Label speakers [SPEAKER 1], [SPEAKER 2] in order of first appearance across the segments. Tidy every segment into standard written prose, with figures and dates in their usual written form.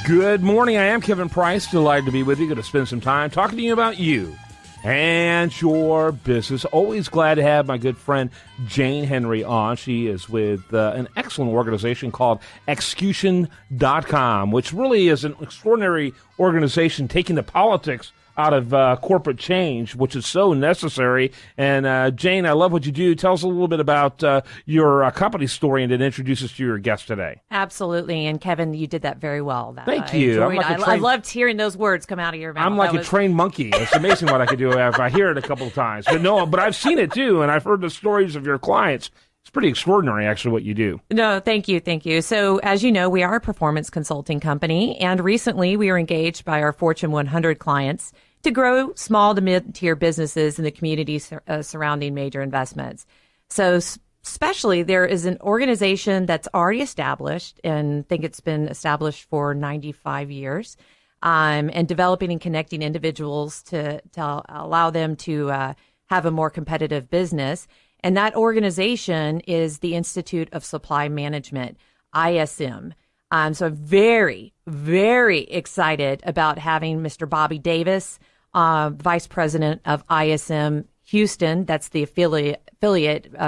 [SPEAKER 1] Good morning. I am Kevin Price. Delighted to be with you. Going to spend some time talking to you about you and your business. Always glad to have my good friend Jane Henry on. She is with an excellent organization called Execution.com, which really is an extraordinary organization taking the politics out of corporate change, which is so necessary. And Jane, I love what you do. Tell us a little bit about your company story and then introduce us to your guest today.
[SPEAKER 2] Absolutely. And Kevin, you did that very well.
[SPEAKER 1] Thank you.
[SPEAKER 2] I loved hearing those words come out of your mouth.
[SPEAKER 1] I'm like a trained monkey. It's amazing what I can do if I hear it a couple of times. But I've seen it too, and I've heard the stories of your clients. It's pretty extraordinary, actually, what you do.
[SPEAKER 2] No, thank you. Thank you. So, as you know, we are a performance consulting company, and recently we were engaged by our Fortune 100 clients to grow small to mid-tier businesses in the community surrounding major investments. So, especially, there is an organization that's already established, and I think it's been established for 95 years, and developing and connecting individuals to allow them to have a more competitive business. And that organization is the Institute of Supply Management, ISM. So I'm very, very excited about having Mr. Bobby Davis, Vice President of ISM Houston. That's the affiliate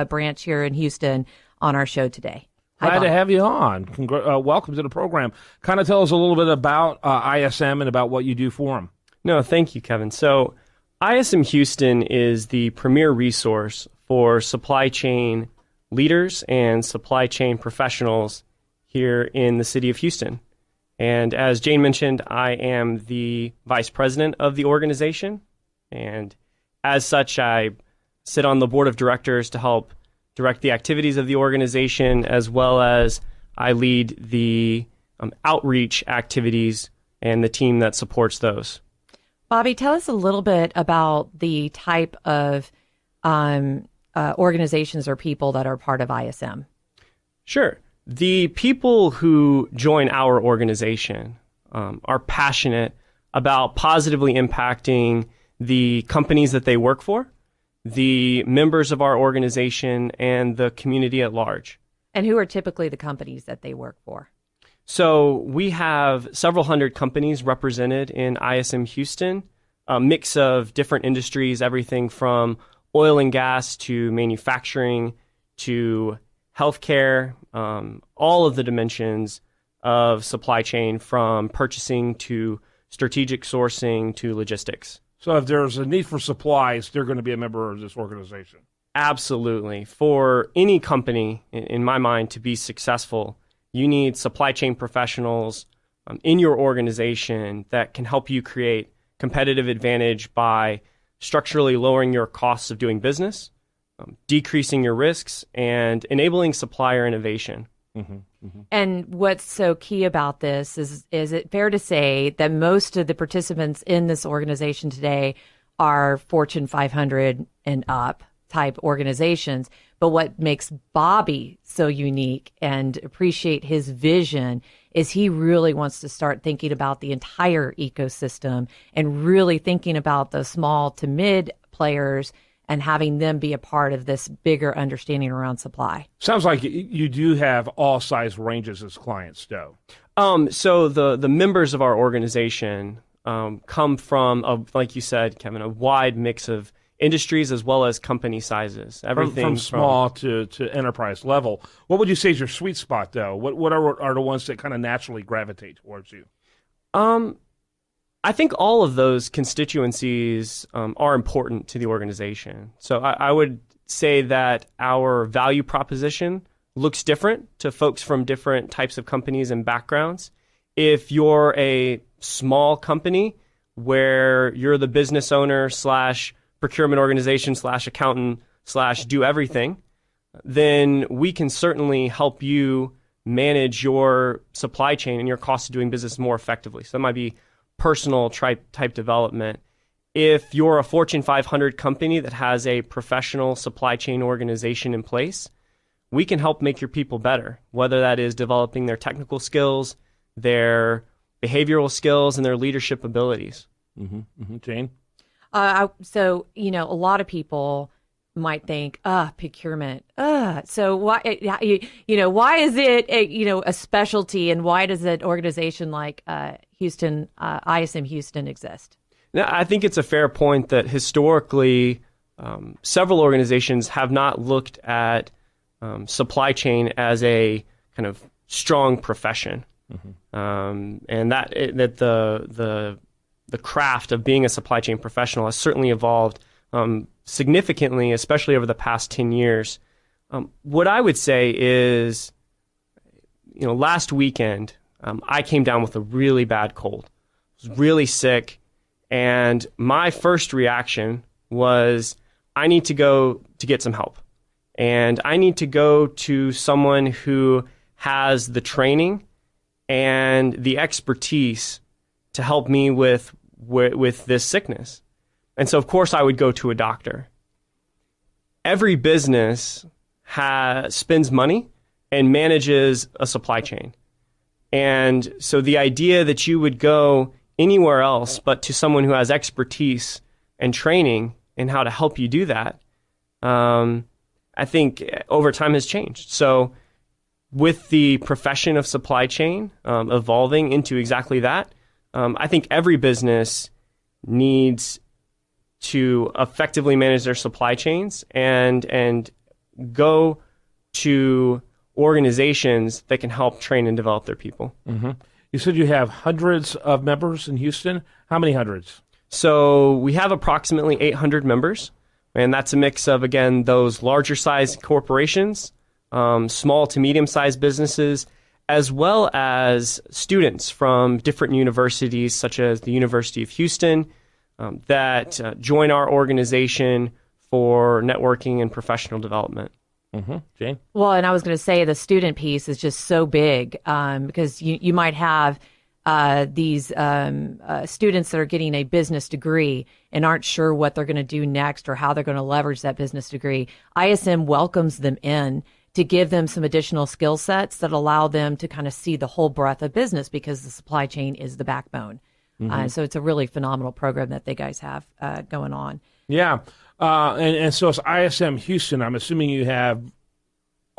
[SPEAKER 2] branch here in Houston on our show today.
[SPEAKER 1] Glad to have you on. Welcome to the program. Kind of tell us a little bit about ISM and about what you do for them.
[SPEAKER 3] No, thank you, Kevin. So ISM Houston is the premier resource for supply chain leaders and supply chain professionals here in the city of Houston. And as Jane mentioned, I am the vice president of the organization. And as such, I sit on the board of directors to help direct the activities of the organization, as well as I lead the outreach activities and the team that supports those.
[SPEAKER 2] Bobby, tell us a little bit about the type of organizations or people that are part of ISM.
[SPEAKER 3] Sure. The people who join our organization are passionate about positively impacting the companies that they work for, the members of our organization, and the community at large.
[SPEAKER 2] And who are typically the companies that they work for?
[SPEAKER 3] So we have several hundred companies represented in ISM Houston, a mix of different industries, everything from oil and gas to manufacturing to healthcare, all of the dimensions of supply chain, from purchasing to strategic sourcing to logistics.
[SPEAKER 1] So if there's a need for supplies, they're going to be a member of this organization.
[SPEAKER 3] Absolutely. For any company, in my mind, to be successful, you need supply chain professionals in your organization that can help you create competitive advantage by structurally lowering your costs of doing business, decreasing your risks, and enabling supplier innovation.
[SPEAKER 1] Mm-hmm, mm-hmm.
[SPEAKER 2] And what's so key about this is it fair to say that most of the participants in this organization today are Fortune 500 and up type organizations? But what makes Bobby so unique and appreciate his vision is he really wants to start thinking about the entire ecosystem and really thinking about the small to mid players and having them be a part of this bigger understanding around supply.
[SPEAKER 1] Sounds like you do have all size ranges as clients, though.
[SPEAKER 3] So the members of our organization come from, like you said, Kevin, a wide mix of industries as well as company sizes. Everything
[SPEAKER 1] from small to enterprise level. What would you say is your sweet spot, though? What are the ones that kind of naturally gravitate towards you?
[SPEAKER 3] I think all of those constituencies are important to the organization. So I would say that our value proposition looks different to folks from different types of companies and backgrounds. If you're a small company where you're the business owner / procurement organization / accountant / do everything, then we can certainly help you manage your supply chain and your cost of doing business more effectively. So that might be personal type development. If you're a Fortune 500 company that has a professional supply chain organization in place, we can help make your people better, whether that is developing their technical skills, their behavioral skills, and their leadership abilities.
[SPEAKER 1] Mm-hmm. Mm-hmm. Jane?
[SPEAKER 2] So, a lot of people might think, procurement. So why, why is it, a specialty, and why does an organization like ISM Houston exist?
[SPEAKER 3] Now, I think it's a fair point that historically, several organizations have not looked at supply chain as a kind of strong profession, and that the craft of being a supply chain professional has certainly evolved significantly, especially over the past 10 years. What I would say is, last weekend, I came down with a really bad cold. I was really sick, and my first reaction was, I need to go to get some help. And I need to go to someone who has the training and the expertise to help me with this sickness. And so, of course, I would go to a doctor. Every business spends money and manages a supply chain. And so the idea that you would go anywhere else but to someone who has expertise and training in how to help you do that, I think over time has changed. So with the profession of supply chain evolving into exactly that, I think every business needs to effectively manage their supply chains and go to organizations that can help train and develop their people.
[SPEAKER 1] Mm-hmm. You said you have hundreds of members in Houston. How many hundreds?
[SPEAKER 3] So we have approximately 800 members, and that's a mix of, again, those larger sized corporations, small to medium sized businesses, as well as students from different universities, such as the University of Houston, that join our organization for networking and professional development.
[SPEAKER 1] Mm-hmm. Jane?
[SPEAKER 2] Well, and I was going to say the student piece is just so big because you might have these students that are getting a business degree and aren't sure what they're going to do next or how they're going to leverage that business degree. ISM welcomes them in to give them some additional skill sets that allow them to kind of see the whole breadth of business, because the supply chain is the backbone. So it's a really phenomenal program that they guys have going on.
[SPEAKER 1] Yeah. And so it's ISM Houston. I'm assuming you have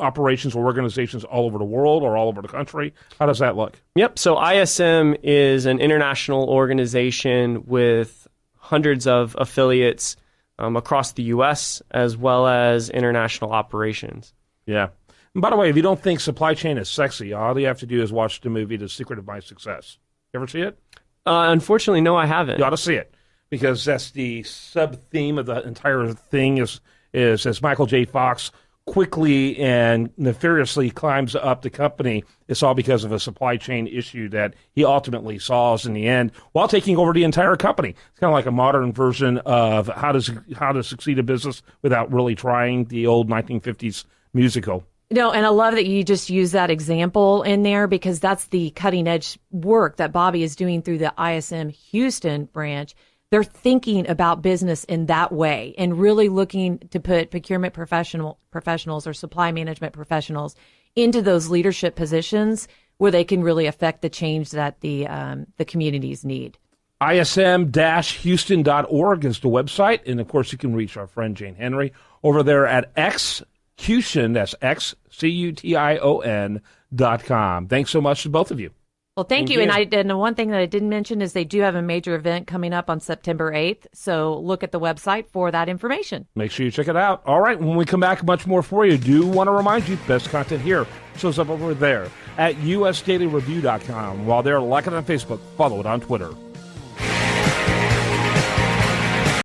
[SPEAKER 1] operations or organizations all over the world or all over the country. How does that look?
[SPEAKER 3] Yep. So ISM is an international organization with hundreds of affiliates across the U.S. as well as international operations.
[SPEAKER 1] Yeah. And by the way, if you don't think supply chain is sexy, all you have to do is watch the movie The Secret of My Success. You ever see it?
[SPEAKER 3] Unfortunately, no, I haven't.
[SPEAKER 1] You ought to see it, because that's the sub-theme of the entire thing is as Michael J. Fox quickly and nefariously climbs up the company, it's all because of a supply chain issue that he ultimately solves in the end while taking over the entire company. It's kind of like a modern version of how to succeed in business without really trying, the old 1950s musical.
[SPEAKER 2] No, and I love that you just use that example in there, because that's the cutting edge work that Bobby is doing through the ISM Houston branch. They're thinking about business in that way and really looking to put procurement professionals or supply management professionals into those leadership positions where they can really affect the change that the communities need.
[SPEAKER 1] ISM-Houston.org is the website. And, of course, you can reach our friend Jane Henry over there at XCution, that's XCUTION.com. Thanks so much to both of you.
[SPEAKER 2] Well, thank you. And the one thing that I didn't mention is they do have a major event coming up on September 8th. So look at the website for that information.
[SPEAKER 1] Make sure you check it out. All right, when we come back, much more for you. Do want to remind you, best content here shows up over there at usdailyreview.com. While there, like it on Facebook, follow it on Twitter.